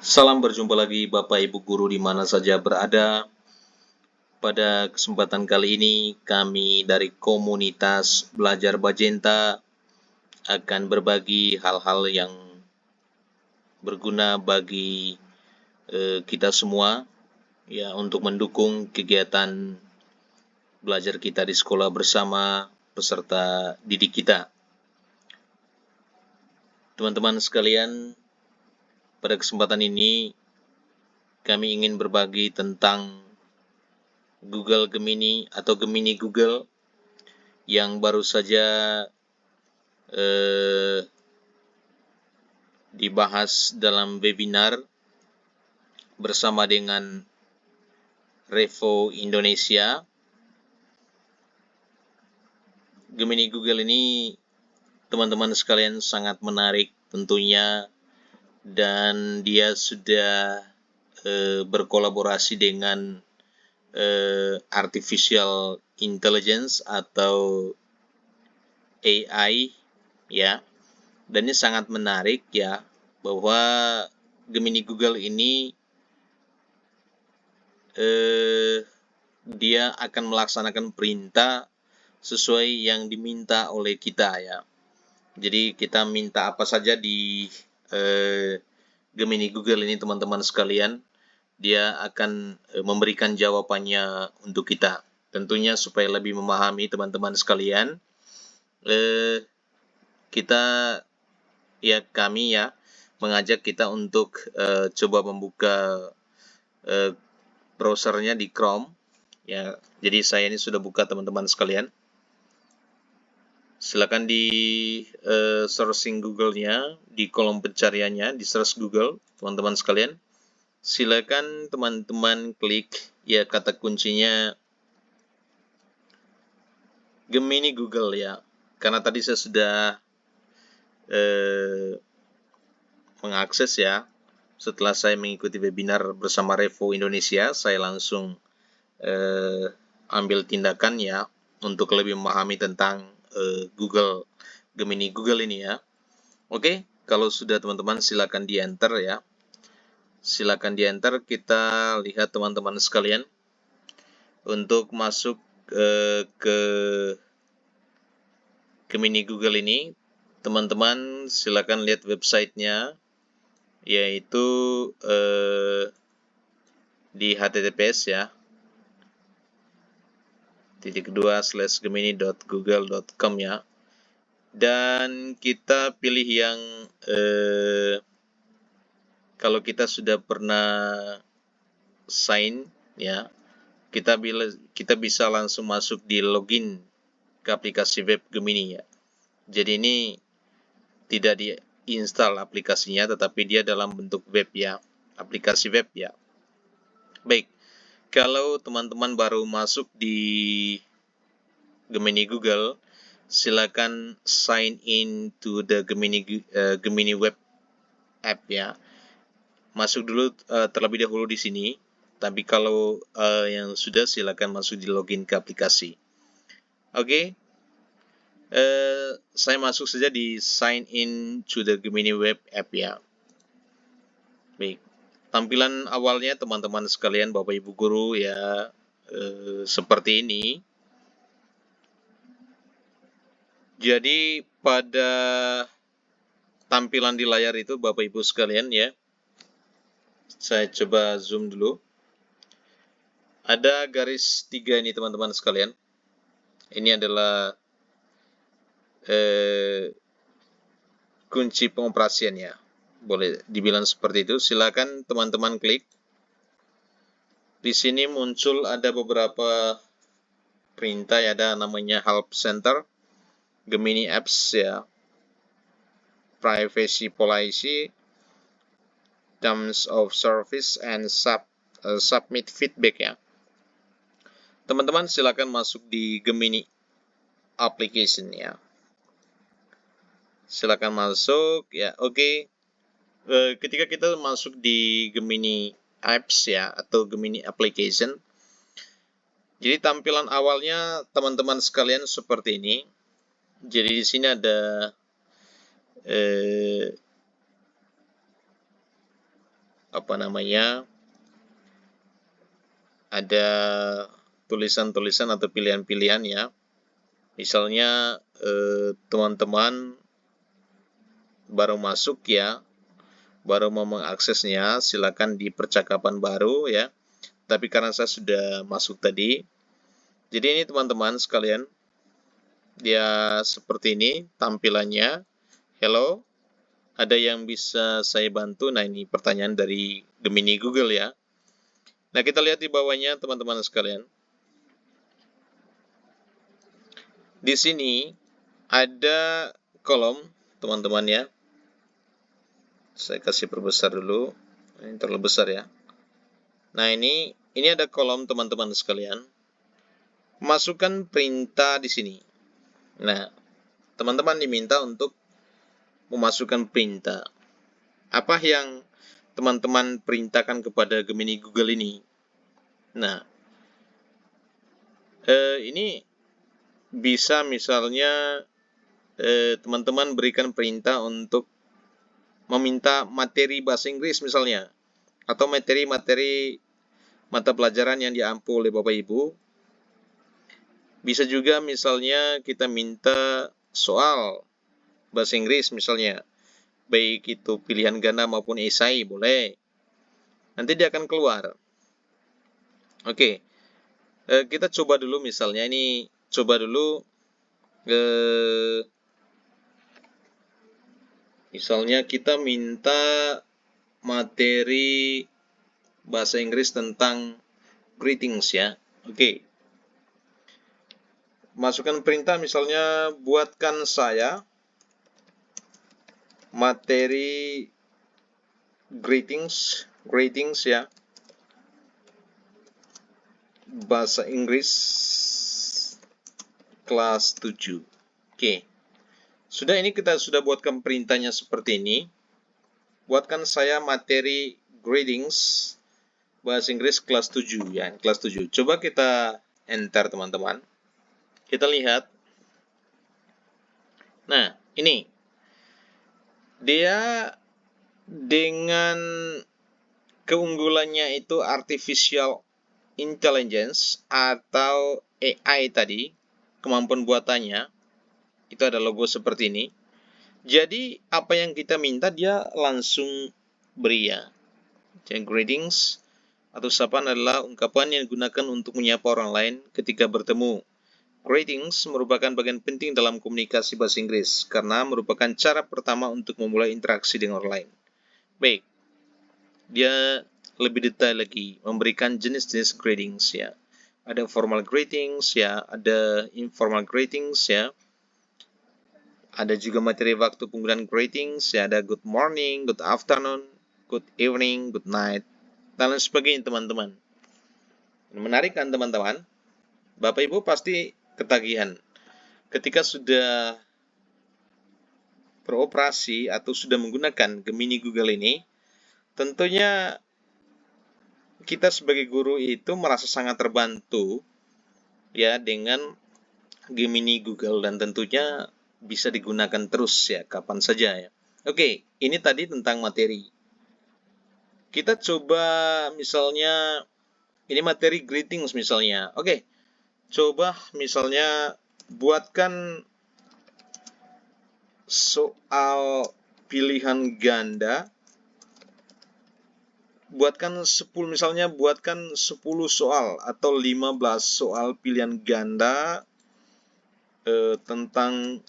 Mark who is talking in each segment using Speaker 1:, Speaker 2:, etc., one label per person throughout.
Speaker 1: Salam berjumpa lagi Bapak Ibu Guru di mana saja berada. Pada kesempatan kali ini kami dari komunitas Belajar Bajenta akan berbagi hal-hal yang berguna bagi kita semua ya untuk mendukung kegiatan belajar kita di sekolah bersama peserta didik kita. Teman-teman sekalian, pada kesempatan ini kami ingin berbagi tentang Google Gemini atau Gemini Google yang baru saja dibahas dalam webinar bersama dengan Revo Indonesia. Gemini Google ini teman-teman sekalian sangat menarik tentunya, dan dia sudah berkolaborasi dengan Artificial Intelligence atau AI ya. Dan ini sangat menarik ya, bahwa Gemini Google ini dia akan melaksanakan perintah sesuai yang diminta oleh kita ya. Jadi kita minta apa saja di Gemini Google ini teman-teman sekalian, dia akan memberikan jawabannya untuk kita. Tentunya supaya lebih memahami teman-teman sekalian, kami mengajak kita untuk coba membuka browsernya di Chrome ya. Jadi saya ini sudah buka teman-teman sekalian. Silakan di searching Google-nya, di kolom pencariannya, di search Google teman-teman sekalian. Silakan teman-teman klik ya kata kuncinya Gemini Google ya. Karena tadi saya sudah mengakses ya. Setelah saya mengikuti webinar bersama Revo Indonesia, saya langsung ambil tindakan ya untuk lebih memahami tentang Gemini Google ini ya. Oke, kalau sudah teman-teman silakan di enter ya. Silakan di enter, kita lihat teman-teman sekalian. Untuk masuk ke Gemini Google ini, teman-teman silakan lihat websitenya, yaitu di https ya /gemini.google.com ya. Dan kita pilih yang kalau kita sudah pernah sign ya, kita bisa langsung masuk di login ke aplikasi web Gemini ya. Jadi ini tidak diinstal aplikasinya, tetapi dia dalam bentuk web ya, aplikasi web ya. Baik, kalau teman-teman baru masuk di Gemini Google, silakan sign in to the Gemini web app ya. Masuk dulu terlebih dahulu di sini. Tapi kalau yang sudah, silakan masuk di login ke aplikasi. Oke. Saya masuk saja di sign in to the Gemini web app ya. Baik. Tampilan awalnya teman-teman sekalian, Bapak Ibu Guru ya, seperti ini. Jadi pada tampilan di layar itu Bapak Ibu sekalian ya, saya coba zoom dulu. Ada garis 3 ini teman-teman sekalian. Ini adalah kunci pengoperasiannya. Boleh dibilang seperti itu. Silakan teman-teman klik. Di sini muncul ada beberapa perintah ya, ada namanya Help Center, Gemini Apps ya, Privacy Policy, Terms of Service, and Submit Feedback ya. Teman-teman silakan masuk di Gemini Application ya. Silakan masuk ya. Oke. Ketika kita masuk di Gemini Apps ya atau Gemini Application, jadi tampilan awalnya teman-teman sekalian seperti ini. Jadi di sini ada ada tulisan-tulisan atau pilihan-pilihan ya. Misalnya teman-teman baru masuk ya, baru mau mengaksesnya, silakan di percakapan baru ya. Tapi karena saya sudah masuk tadi, jadi ini teman-teman sekalian, dia seperti ini tampilannya. Hello, ada yang bisa saya bantu? Nah, ini pertanyaan dari Gemini Google ya. Nah, kita lihat di bawahnya teman-teman sekalian. Di sini ada kolom teman-teman ya. Saya kasih perbesar dulu. Ini terlalu besar ya. Nah, ini ada kolom teman-teman sekalian. Masukkan perintah di sini. Nah, teman-teman diminta untuk memasukkan perintah. Apa yang teman-teman perintahkan kepada Gemini Google ini? Nah, ini bisa misalnya teman-teman berikan perintah untuk meminta materi bahasa Inggris misalnya, atau materi-materi mata pelajaran yang diampu oleh Bapak Ibu. Bisa juga misalnya kita minta soal bahasa Inggris misalnya, baik itu pilihan ganda maupun esai, boleh. Nanti dia akan keluar. Oke, kita coba dulu misalnya ini, misalnya kita minta materi bahasa Inggris tentang greetings ya. Oke. Masukkan perintah misalnya, buatkan saya materi greetings ya, bahasa Inggris kelas 7. Oke. Sudah, ini kita sudah buatkan perintahnya seperti ini. Buatkan saya materi greetings bahasa Inggris kelas 7 ya, kelas 7. Coba kita enter teman-teman. Kita lihat. Nah, ini dia dengan keunggulannya itu artificial intelligence atau AI tadi, kemampuan buatannya itu ada logo seperti ini. Jadi apa yang kita minta dia langsung beri ya. Jadi greetings atau sapaan adalah ungkapan yang digunakan untuk menyapa orang lain ketika bertemu. Greetings merupakan bagian penting dalam komunikasi bahasa Inggris karena merupakan cara pertama untuk memulai interaksi dengan orang lain. Baik, dia lebih detail lagi, memberikan jenis-jenis greetings ya. Ada formal greetings ya, ada informal greetings ya. Ada juga materi waktu penggunaan greetings ya, ada good morning, good afternoon, good evening, good night, dan lain sebagainya teman-teman. Menarik kan teman-teman? Bapak Ibu pasti ketagihan. Ketika sudah beroperasi atau sudah menggunakan Gemini Google ini, tentunya kita sebagai guru itu merasa sangat terbantu ya dengan Gemini Google, dan tentunya bisa digunakan terus ya kapan saja ya. Oke, ini tadi tentang materi. Kita coba misalnya ini materi greetings misalnya. Oke. Coba misalnya buatkan soal pilihan ganda. Buatkan 10 soal atau 15 soal pilihan ganda tentang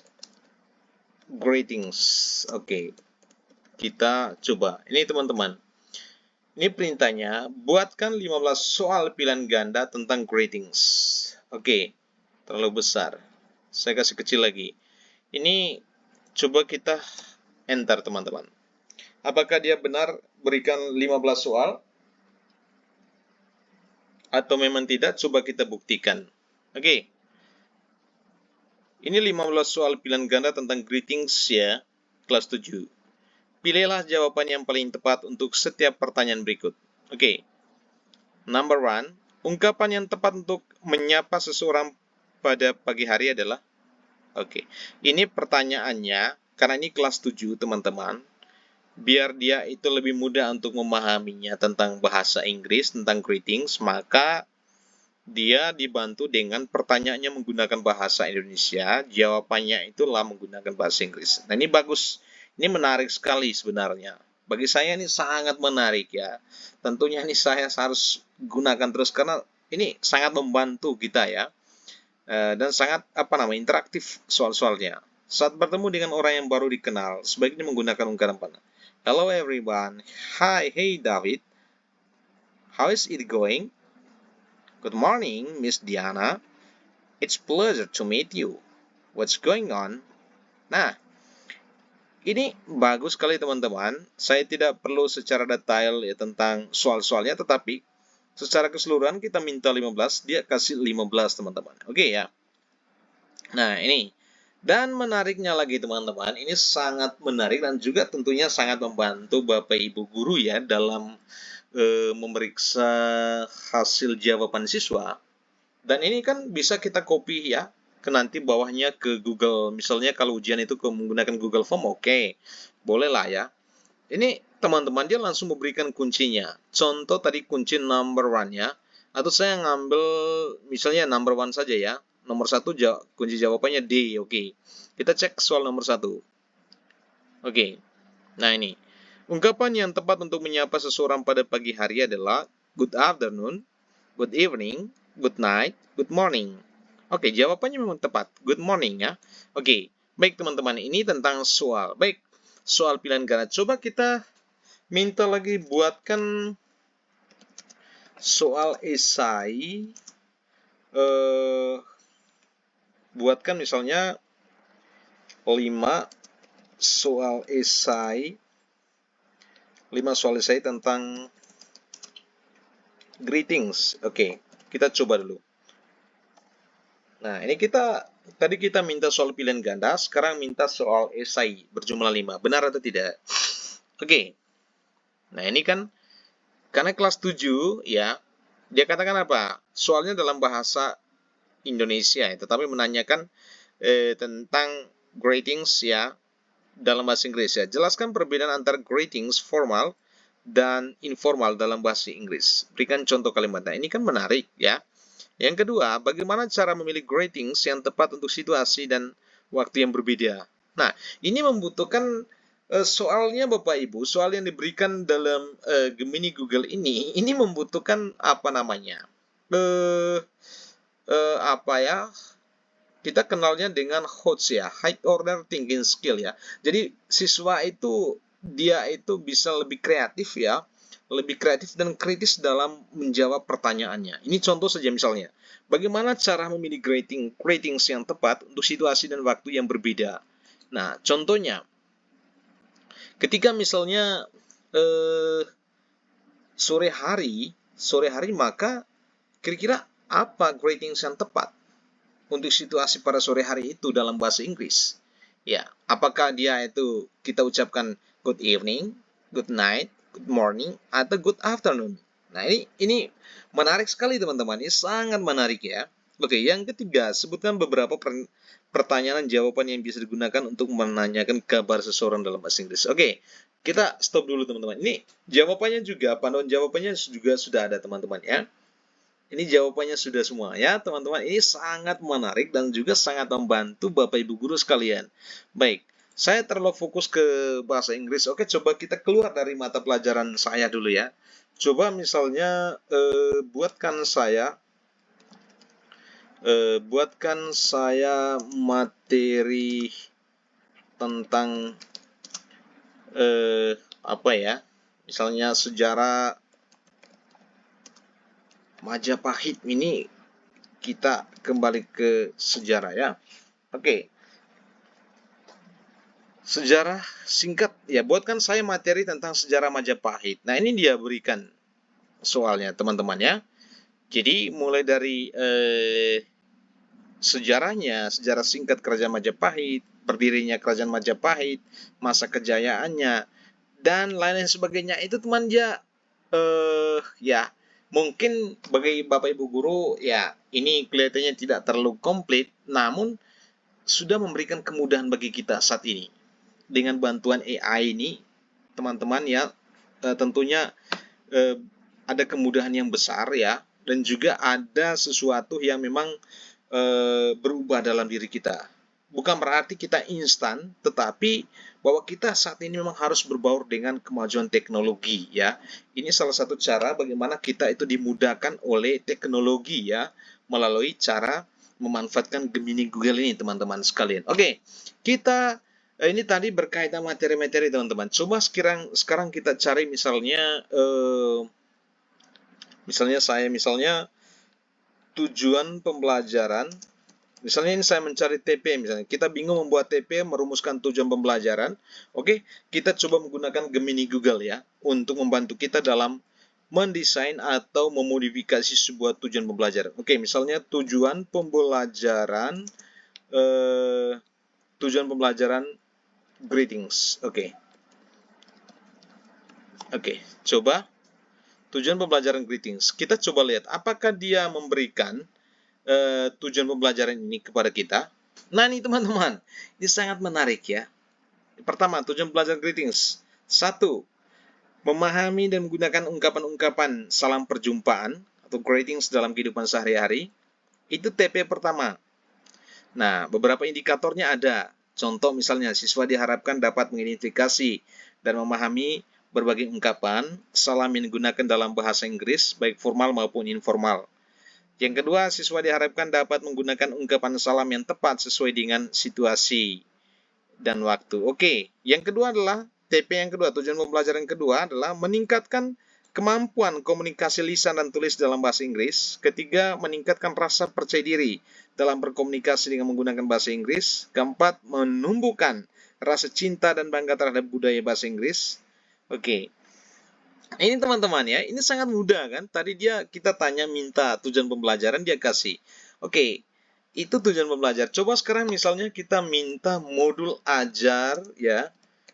Speaker 1: greetings. Oke. Kita coba. Ini teman-teman. Ini perintahnya, buatkan 15 soal pilihan ganda tentang greetings. Oke, terlalu besar. Saya kasih kecil lagi. Ini coba kita enter teman-teman. Apakah dia benar berikan 15 soal? Atau memang tidak? Coba kita buktikan. Oke. Ini 15 soal pilihan ganda tentang greetings ya, kelas 7. Pilihlah jawaban yang paling tepat untuk setiap pertanyaan berikut. Oke. Number 1, ungkapan yang tepat untuk menyapa seseorang pada pagi hari adalah? Oke. Ini pertanyaannya, karena ini kelas 7 teman-teman. biar dia itu lebih mudah untuk memahaminya tentang bahasa Inggris, tentang greetings, maka dia dibantu dengan pertanyaannya menggunakan bahasa Indonesia, jawabannya itulah menggunakan bahasa Inggris. Nah, ini bagus. Ini menarik sekali sebenarnya. Bagi saya ini sangat menarik ya. Tentunya ini saya harus gunakan terus karena ini sangat membantu kita ya. Dan sangat interaktif soal-soalnya. Saat bertemu dengan orang yang baru dikenal, sebaiknya menggunakan ungkapan pada. Hello everyone. Hi, hey David. How is it going? Good morning, Miss Diana. It's pleasure to meet you. What's going on? Nah, ini bagus sekali teman-teman. Saya tidak perlu secara detail ya tentang soal-soalnya, tetapi secara keseluruhan kita minta 15, dia kasih 15 teman-teman. Oke ya. Nah, ini. Dan menariknya lagi teman-teman, ini sangat menarik dan juga tentunya sangat membantu Bapak Ibu guru ya dalam memeriksa hasil jawaban siswa. Dan ini kan bisa kita copy ya ke nanti bawahnya ke Google. Misalnya kalau ujian itu menggunakan Google Form, oke. Boleh lah ya. Ini teman-teman dia langsung memberikan kuncinya. Contoh tadi kunci number one ya. Atau saya ngambil misalnya number one saja ya. Nomor satu kunci jawabannya D, oke. Kita cek soal nomor satu. Oke. Nah ini. Ungkapan yang tepat untuk menyapa seseorang pada pagi hari adalah good afternoon, good evening, good night, good morning. Oke, jawabannya memang tepat. Good morning ya. Oke, baik teman-teman. Ini tentang soal. Baik, soal pilihan ganda. Coba kita minta lagi buatkan soal esai. Buatkan misalnya 5 soal esai. 5 soal esai tentang greetings. Oke, kita coba dulu. Nah, ini tadi kita minta soal pilihan ganda, sekarang minta soal esai berjumlah 5. Benar atau tidak? Oke. Nah, ini kan karena kelas 7 ya, dia katakan apa? Soalnya dalam bahasa Indonesia ya, tetapi menanyakan tentang greetings ya dalam bahasa Inggris ya. Jelaskan perbedaan antara greetings formal dan informal dalam bahasa Inggris. Berikan contoh kalimatnya. Ini kan menarik ya. Yang kedua, bagaimana cara memilih greetings yang tepat untuk situasi dan waktu yang berbeda. Nah, ini membutuhkan soalnya Bapak Ibu, soal yang diberikan dalam Gemini Google ini membutuhkan apa namanya? Kita kenalnya dengan HOTS ya, High Order Thinking Skill ya. Jadi siswa itu dia itu bisa lebih kreatif ya, lebih kreatif dan kritis dalam menjawab pertanyaannya. Ini contoh saja misalnya, bagaimana cara memilih greetings yang tepat untuk situasi dan waktu yang berbeda. Nah, contohnya, ketika misalnya sore hari maka kira-kira apa greetings yang tepat untuk situasi pada sore hari itu dalam bahasa Inggris? Ya, apakah dia itu kita ucapkan good evening, good night, good morning, atau good afternoon? Nah, ini menarik sekali teman-teman. Ini sangat menarik ya. Oke, yang ketiga, sebutkan beberapa pertanyaan dan jawaban yang bisa digunakan untuk menanyakan kabar seseorang dalam bahasa Inggris. Oke, kita stop dulu teman-teman. Ini jawabannya juga, panduan jawabannya juga sudah ada teman-teman ya. Ini jawabannya sudah semua ya teman-teman. Ini sangat menarik dan juga sangat membantu Bapak Ibu guru sekalian. Baik, saya terlalu fokus ke bahasa Inggris. Oke, coba kita keluar dari mata pelajaran saya dulu ya. Coba misalnya buatkan saya materi tentang misalnya sejarah Majapahit. Ini kita kembali ke sejarah ya. Oke. Sejarah singkat ya, buatkan saya materi tentang sejarah Majapahit. Nah, ini dia berikan soalnya teman-teman ya. Jadi mulai dari sejarahnya, sejarah singkat Kerajaan Majapahit, berdirinya Kerajaan Majapahit, masa kejayaannya, dan lain-lain sebagainya. Itu teman ya mungkin bagi Bapak Ibu guru ya ini kelihatannya tidak terlalu komplit, namun sudah memberikan kemudahan bagi kita saat ini dengan bantuan AI ini. teman-teman ya, tentunya ada kemudahan yang besar ya, dan juga ada sesuatu yang memang berubah dalam diri kita. Bukan berarti kita instan, tetapi bahwa kita saat ini memang harus berbaur dengan kemajuan teknologi ya. Ini salah satu cara bagaimana kita itu dimudahkan oleh teknologi ya, melalui cara memanfaatkan Gemini Google ini teman-teman sekalian. Oke, kita ini tadi berkaitan materi-materi teman-teman. Coba sekarang kita cari misalnya misalnya tujuan pembelajaran. Misalnya ini saya mencari TP, misalnya kita bingung membuat TP, merumuskan tujuan pembelajaran. Oke, kita coba menggunakan Gemini Google ya, untuk membantu kita dalam mendesain atau memodifikasi sebuah tujuan pembelajaran. Oke, misalnya tujuan pembelajaran greetings. Oke, coba tujuan pembelajaran greetings. Kita coba lihat apakah dia memberikan tujuan pembelajaran ini kepada kita. Nah ini teman-teman, ini sangat menarik ya. Pertama, tujuan pembelajaran greetings. 1. Memahami dan menggunakan ungkapan-ungkapan salam perjumpaan atau greetings dalam kehidupan sehari-hari. Itu TP pertama. Nah, beberapa indikatornya ada. Contoh misalnya, siswa diharapkan dapat mengidentifikasi dan memahami berbagai ungkapan salam yang digunakan dalam bahasa Inggris, baik formal maupun informal. Yang kedua, siswa diharapkan dapat menggunakan ungkapan salam yang tepat sesuai dengan situasi dan waktu. Oke, yang kedua adalah TP yang kedua, tujuan pembelajaran kedua adalah meningkatkan kemampuan komunikasi lisan dan tulis dalam bahasa Inggris. Ketiga, meningkatkan rasa percaya diri dalam berkomunikasi dengan menggunakan bahasa Inggris. Keempat, menumbuhkan rasa cinta dan bangga terhadap budaya bahasa Inggris. Oke. Ini teman-teman ya, ini sangat mudah kan? Tadi kita tanya minta tujuan pembelajaran, dia kasih. Oke, itu tujuan pembelajar. Coba sekarang misalnya kita minta modul ajar ya,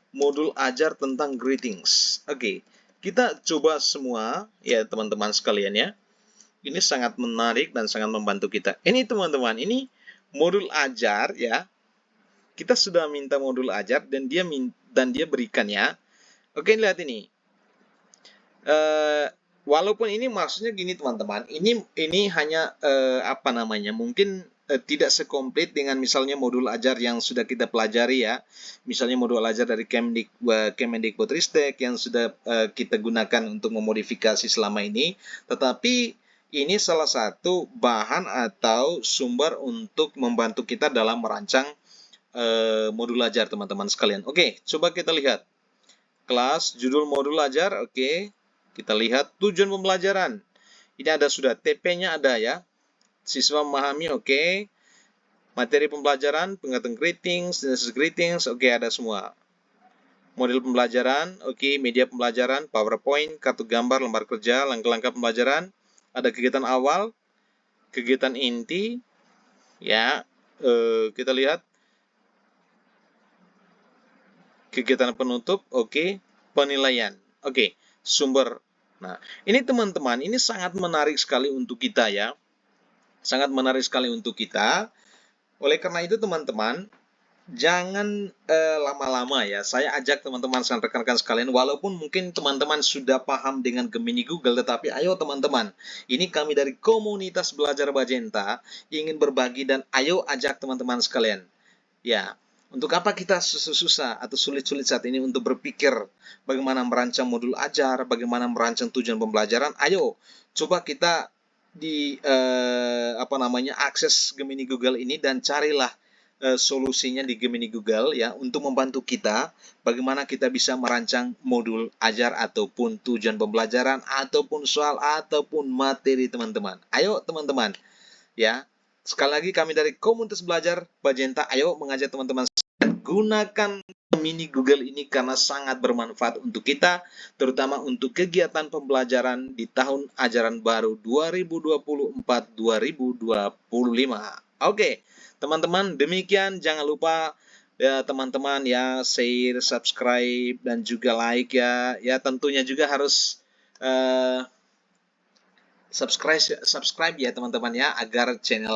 Speaker 1: modul ajar tentang greetings. Oke, kita coba semua ya teman-teman sekalian ya. Ini sangat menarik dan sangat membantu kita. Ini teman-teman, ini modul ajar ya. Kita sudah minta modul ajar dan dia berikan ya. Oke, lihat ini. Walaupun ini maksudnya gini teman-teman, ini hanya mungkin tidak sekomplit dengan misalnya modul ajar yang sudah kita pelajari ya, misalnya modul ajar dari Kemendikbudristek yang sudah kita gunakan untuk memodifikasi selama ini, tetapi ini salah satu bahan atau sumber untuk membantu kita dalam merancang modul ajar teman-teman sekalian. Oke, coba kita lihat kelas judul modul ajar. Oke. Kita lihat tujuan pembelajaran. Ini ada sudah TP-nya ada ya. Siswa memahami, oke. Materi pembelajaran, pengetahuan greetings, greetings, oke ada semua. Model pembelajaran, oke. Media pembelajaran, PowerPoint, kartu gambar, lembar kerja, langkah-langkah pembelajaran. Ada kegiatan awal, kegiatan inti, ya. Kita lihat kegiatan penutup, oke. Penilaian, oke. Sumber. Nah, ini teman-teman, ini sangat menarik sekali untuk kita ya. Sangat menarik sekali untuk kita. Oleh karena itu teman-teman, jangan lama-lama ya. Saya ajak teman-teman dan rekan-rekan sekalian, walaupun mungkin teman-teman sudah paham dengan Gemini Google, tetapi ayo teman-teman, ini kami dari komunitas belajar Bajenta ingin berbagi dan ayo ajak teman-teman sekalian. Ya, untuk apa kita susah-susah atau sulit-sulit saat ini untuk berpikir bagaimana merancang modul ajar, bagaimana merancang tujuan pembelajaran? Ayo, coba kita akses Gemini Google ini dan carilah solusinya di Gemini Google ya untuk membantu kita bagaimana kita bisa merancang modul ajar ataupun tujuan pembelajaran ataupun soal ataupun materi teman-teman. Ayo teman-teman ya. Sekali lagi kami dari komunitas belajar Bajenta, ayo mengajak teman-teman gunakan Gemini Google ini karena sangat bermanfaat untuk kita, terutama untuk kegiatan pembelajaran di tahun ajaran baru 2024-2025. Oke, teman-teman, demikian. Jangan lupa ya teman-teman ya share, subscribe dan juga like ya. Ya tentunya juga harus subscribe ya teman-teman ya agar channel